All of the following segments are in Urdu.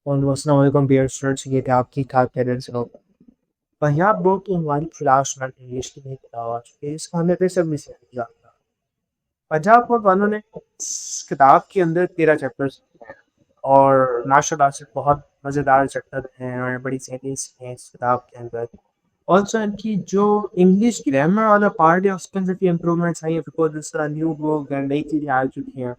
اور السلام علیکم ڈیئر اسٹوڈنٹس، یہ کہ آپ کی ٹھاک خیریت سے ہو. پنجاب بورڈ کی ہماری کلاس میں انگلش کی نئی کتاب آ چکی ہے. اس کا ہمیں سب میں سے جاننا. پنجاب بورڈ والوں نے اس کتاب کے اندر 13 چیپٹرز ہیں اور ماشاء اللہ سے بہت مزیدار چیپٹر ہیں اور بڑی سینٹنس ہیں اس کتاب کے اندر. آلسو ان کی جو انگلش گرامر والا پارٹ ہے اس کے اندر بھی امپرومنٹس آئی ہیں بیکاز اس کا نیو بک نئی چیزیں آ چکی ہیں.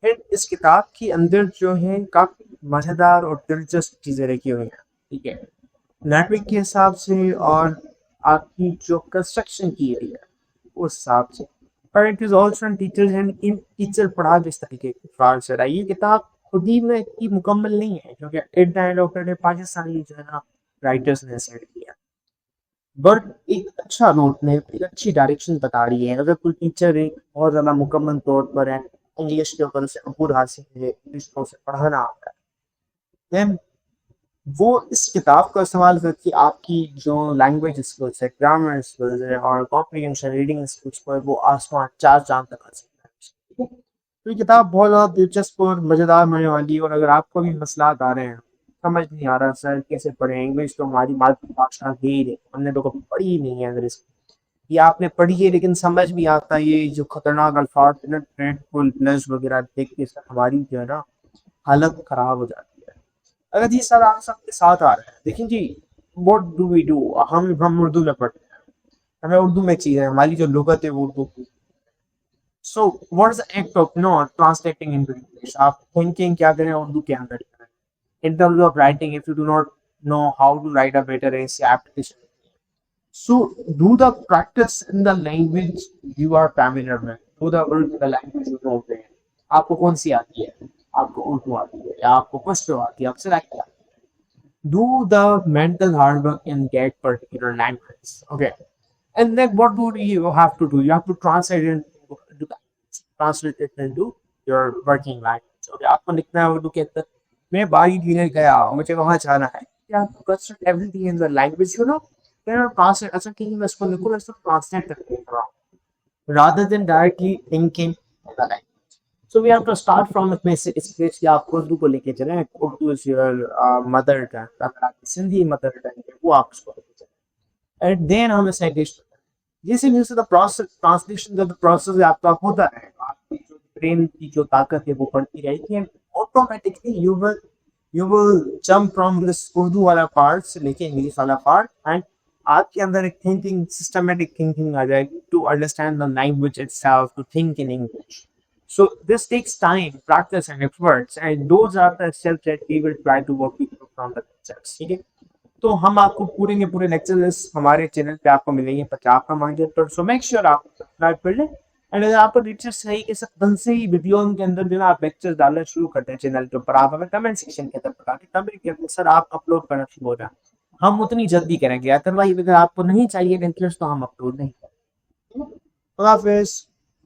پھر اس کتاب کے اندر جو ہے کافی مزیدار اور دلچسپ چیزیں رکھی ہوئی ہیں. ٹھیک ہے، نیٹورک کے حساب سے اور آپ کی جو کنسٹرکشن کی ہوئی ہے اس حساب سے. پر it is also teachers and ان ٹیچر پڑھا بھی اس طریقے کے فرار سے رہا. یہ کتاب خود ہی میں اتنی مکمل نہیں ہے کیونکہ ایٹ اینڈ آف نے پاکستانی جو ہے نا رائٹرز نے سیٹ کیا، بٹ ایک اچھا نوٹ نے ایک اچھی ڈائریکشن بتا رہی ہے. اگر کوئی ٹیچر ایک بہت زیادہ مکمل طور پر ہے انگلش کے اوپر سے عبور حاصل ہے، انگلش کو سے پڑھانا آتا ہے، then وہ اس کتاب کا استعمال کر کے آپ کی جو لینگویج اسکلس ہے، گرامر اسکلس ہے اور کمپریہنشن ریڈنگ اسکلس پر وہ آسمان چار چاند تک آ سکتا ہے. تو یہ کتاب بہت زیادہ دلچسپ اور مزیدار ہونے والی ہے. اور اگر آپ کو بھی مسئلات آ رہے ہیں، سمجھ نہیں آ رہا سر کیسے پڑھیں، انگلش تو ہماری مادری بھاشا ہے، ہم نے تو کبھی پڑھی ہی نہیں ہے، اگر اس یا آپ نے پڑھی ہے لیکن سمجھ بھی آتا ہے یہ جو خطرناک الفاظ ڈریڈفل پلس وغیرہ دیکھ کے سر ہماری جو ہے نا حالت خراب ہو جاتی ہے. اگر یہ سر آپ سب کے ساتھ آ رہے ہیں، دیکھیں جی واٹ ڈو وی ڈو، ہم اردو میں پڑھتے ہیں، ہمیں اردو میں چیزیں ہماری جو لغت ہے وہ اردو کی. So what is act of no translating in English. آپ تھنکنگ کیا کریں اردو کے اندر کریں. In terms of writing if you do not know how to write a better application. So do the practice in the language you are familiar with. Do the work in the language you know with. آپ کو کون سی آتی ہے؟ آپ کو اردو آتی ہے یا آپ کو پشتو آتی ہے، آپ سے آتی ہے. Do the mental hard work and get particular language. Okay. And then what do you have to do? You have to translate it into your working language. Okay. آپ کو لکھنا ہے اردو کے اندر میں باہر دینے گیا مجھے وہاں جانا ہے. You have to construct everything in the language you know. Translate as a king was for the translate the paper rather than directly thinking the language. So we have to start from the basic skills. یا آپ اردو کو لے کے چلیں، Urdu is your mother tongue, اگر آپ کی سندھی مدر ٹنگ ہے وہ آپ اس کو لے کے چلیں. اینڈ دین ہمیں سائنٹسٹ جیسے جیسے پروسیس ٹرانسلیشن کا پروسیس آپ کا ہوتا رہے گا، آپ کی جو برین کی جو طاقت ہے وہ بڑھتی رہے گی، and automatically you will jump from this Urdu والا پارٹ سے لے کے انگلش والا پارٹ، اینڈ آپ کے اندر ایک تھنکنگ سسٹمیٹک تھنکنگ آ جائے گی to understand the language itself, to think in English. So this takes time, practice and efforts, and those are the steps that we will try to work with from the concepts. ٹھیک ہے، تو ہم آپ کو پورے کے پورے لیکچرز ہمارے چینل پہ آپ کو ملیں گے 50 کا مانگے پر. سو میک شیور آپ سبسکرائب کر لیں. اینڈ اگر آپ کو لیکچر صحیح کے ساتھ بند سے ہی ویڈیو کے اندر جو ہے آپ لیکچر ڈالنا شروع کرتے ہیں چینل کے اوپر، آپ ہمیں کمنٹ سیکشن کے اندر بتا دیں کمنٹ کے اندر سر آپ اپلوڈ کرنا شروع ہو جائیں، ہم اتنی جلدی کریں گے. ادروائز اگر آپ کو نہیں چاہیے لیکچرز تو ہم اپلوڈ نہیں کریں گے. اللہ حافظ.